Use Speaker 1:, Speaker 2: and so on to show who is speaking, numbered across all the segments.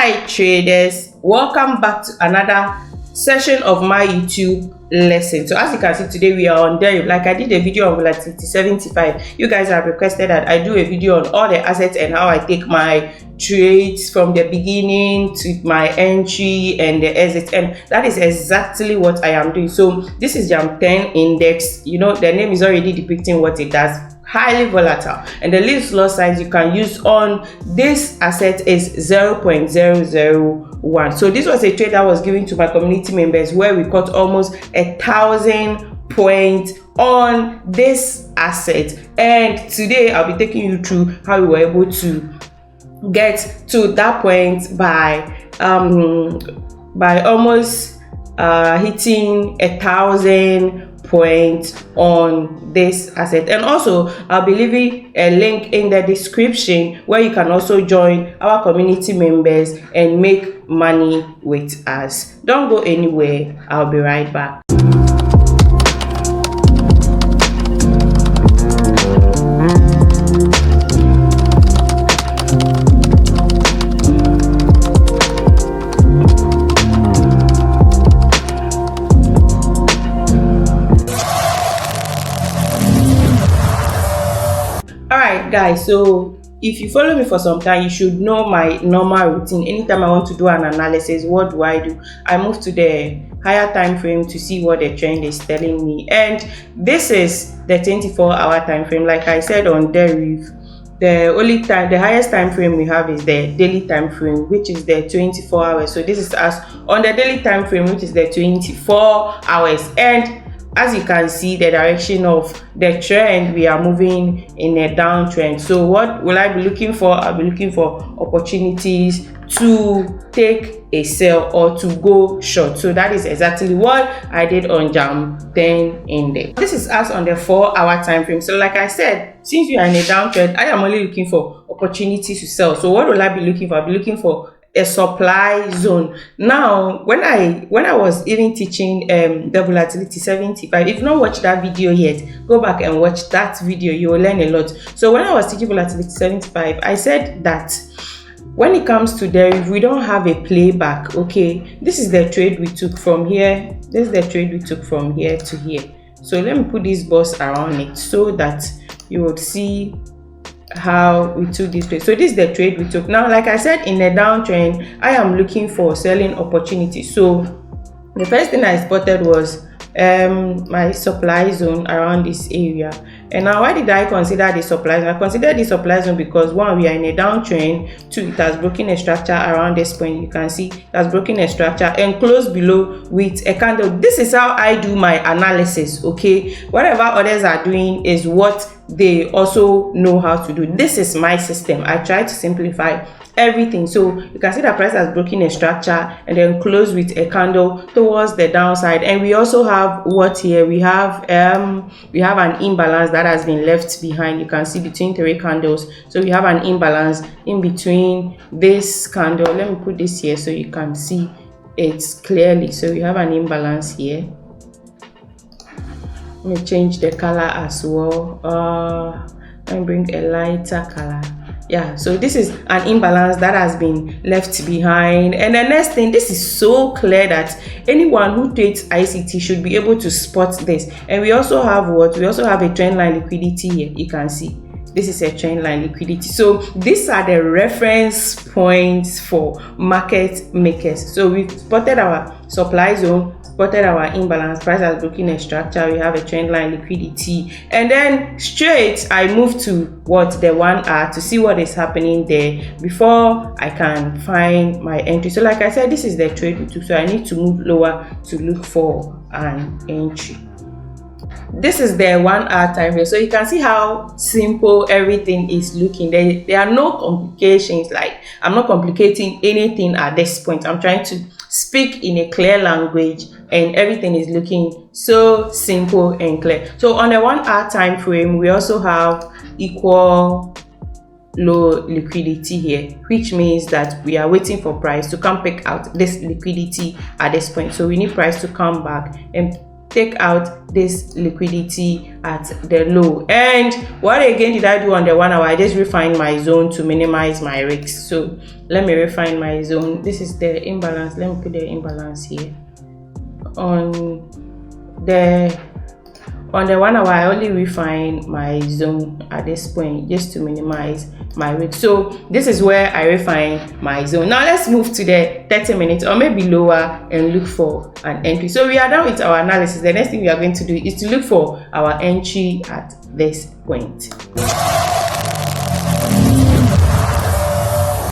Speaker 1: Hi traders, welcome back to another session of my YouTube lesson. So as you can see, today we are on DERIV. Like I did a video on volatility 75. You guys have requested that I do a video on all the assets and how I take my trades from the beginning to my entry and the exit, and that is exactly what I am doing. So this is Jam 10 index. You know, the name is already depicting what it does. Highly volatile, and the least loss size you can use on this asset is 0.001. So this was a trade that was given to my community members where we got almost 1,000 points on this asset, and today I'll be taking you through how we were able to get to that point by almost hitting 1,000 points on this asset. And also I'll be leaving a link in the description where you can also join our community members and make money with us. Don't go anywhere, I'll be right back. Alright guys, so if you follow me for some time, you should know my normal routine. Anytime I want to do an analysis, what do? I move to the higher time frame to see what the trend is telling me, and this is the 24-hour time frame. Like I said on DERIV, the highest time frame we have is the daily time frame, which is the 24 hours. So this is us on the daily time frame, which is the 24 hours, and as you can see the direction of the trend, we are moving in a downtrend. So what will I be looking for? I'll be looking for opportunities to take a sell or to go short. So that is exactly what I did on Jam 10 index. This is us on the 4-hour time frame. So like I said, since we are in a downtrend, I am only looking for opportunities to sell. So what will I be looking for? I'll be looking for a supply zone. Now when I was even teaching the volatility 75, if you not watched that video yet, go back and watch that video. You will learn a lot. So when I was teaching volatility 75, I said that when it comes to DERIV, we don't have a playback. Okay, this is the trade we took from here, this is the trade we took from here to here. So let me put this box around it so that you will see how we took this trade. So this is the trade we took. Now like I said, in a downtrend, I am looking for selling opportunities. So the first thing I spotted was my supply zone around this area. And now why did I consider the supply zone? I considered the supply zone because one, we are in a downtrend. Two, it has broken a structure around this point. You can see it has broken a structure and closed below with a candle. This is how I do my analysis. Okay, whatever others are doing is what they also know how to do. This is my system. I try to simplify everything. So you can see the price has broken a structure and then closed with a candle towards the downside. And we also have what here? We have an imbalance that has been left behind. You can see between 3 candles. So we have an imbalance in between this candle. Let me put this here so you can see it clearly. So we have an imbalance here. Let me change the color as well. Let me bring a lighter color. Yeah, so this is an imbalance that has been left behind. And the next thing, this is so clear that anyone who trades ICT should be able to spot this. And we also have what? We also have a trend line liquidity here. You can see this is a trend line liquidity. So these are the reference points for market makers. So we've spotted our supply zone, spotted our imbalance, price has broken a structure, we have a trend line liquidity, and then straight I move to what? The 1 hour to see what is happening there before I can find my entry. So like I said, this is the trade we took, so I need to move lower to look for an entry. This is the 1 hour time frame, so you can see how simple everything is looking. There are no complications. Like, I'm not complicating anything at this point. I'm trying to speak in a clear language and everything is looking so simple and clear. So on the 1 hour time frame, we also have equal low liquidity here, which means that we are waiting for price to come pick out this liquidity at this point. So we need price to come back and take out this liquidity at the low. And what again did I do on the 1 hour? I just refined my zone to minimize my risks. So let me refine my zone. This is the imbalance. Let me put the imbalance here. On the 1 hour, I only refine my zone at this point just to minimize my risk. So this is where I refine my zone. Now let's move to the 30 minutes or maybe lower and look for an entry. So we are done with our analysis. The next thing we are going to do is to look for our entry at this point.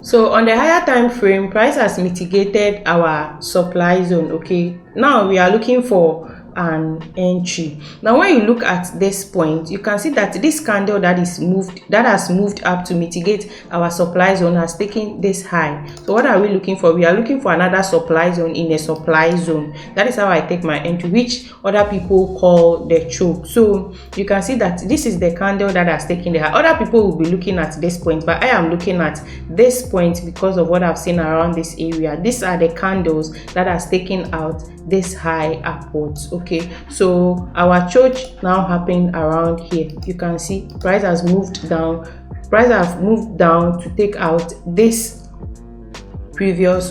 Speaker 1: So on the higher time frame, price has mitigated our supply zone. Okay, now we are looking for an entry. Now when you look at this point, you can see that this candle that has moved up to mitigate our supply zone has taken this high. So what are we looking for? We are looking for another supply zone in a supply zone. That is how I take my entry, which other people call the choke. So you can see that this is the candle that has taken the high. Other people will be looking at this point, but I am looking at this point because of what I've seen around this area. These are the candles that has taken out this high upwards. Okay, so our choke now happened around here. You can see price has moved down. Price has moved down to take out this previous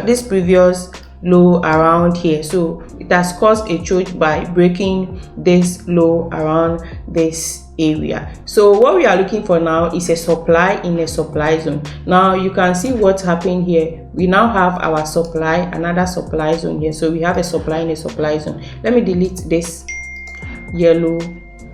Speaker 1: this previous low around here. So it has caused a choke by breaking this low around this area. So what we are looking for now is a supply in a supply zone. Now you can see what's happening here. We now have our supply, another supply zone here. So we have a supply in a supply zone. Let me delete this yellow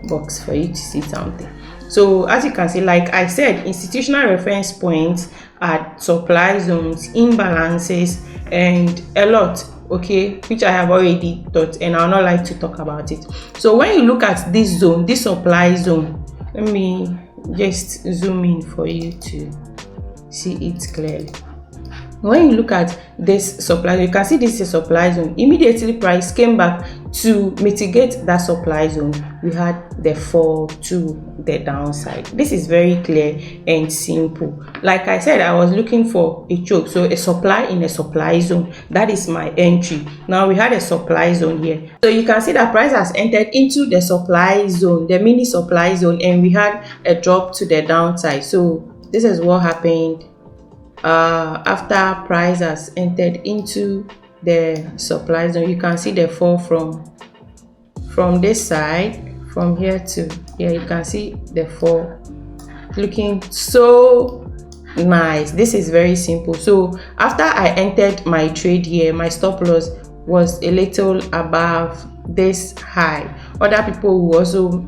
Speaker 1: box for you to see something. So as you can see, like I said, institutional reference points are supply zones, imbalances, and a lot, okay, which I have already taught and I'll not like to talk about it. So when you look at this zone, this supply zone, let me just zoom in for you to see it clearly. When you look at this supply, you can see this is a supply zone. Immediately price came back to mitigate that supply zone. We had the fall to the downside. This is very clear and simple. Like I said, I was looking for a choke, so a supply in a supply zone. That is my entry. Now we had a supply zone here, so you can see that price has entered into the supply zone, the mini supply zone, and we had a drop to the downside. So this is what happened after price has entered into the supply zone. You can see the fall from this side, from here to here. You can see the fall looking so nice. This is very simple. So after I entered my trade here, my stop loss was a little above this high. Other people will also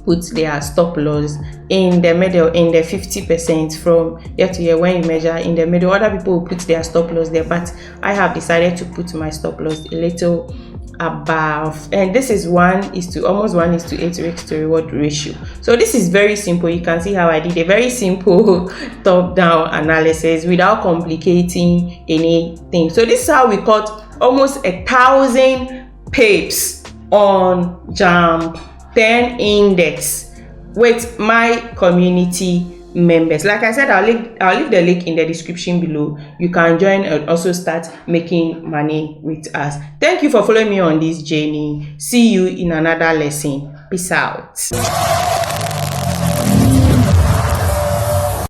Speaker 1: put their stop loss in the middle, in the 50% from here to here. When you measure in the middle, other people will put their stop loss there, but I have decided to put my stop loss a little above, and this is almost 1:8 risk to reward ratio. So this is very simple. You can see how I did a very simple top-down analysis without complicating anything. So this is how we cut almost 1,000 pips on JAMB 10 index with my community members. Like I said, I'll leave the link in the description below. You can join and also start making money with us. Thank you for following me on this journey. See you in another lesson. Peace out.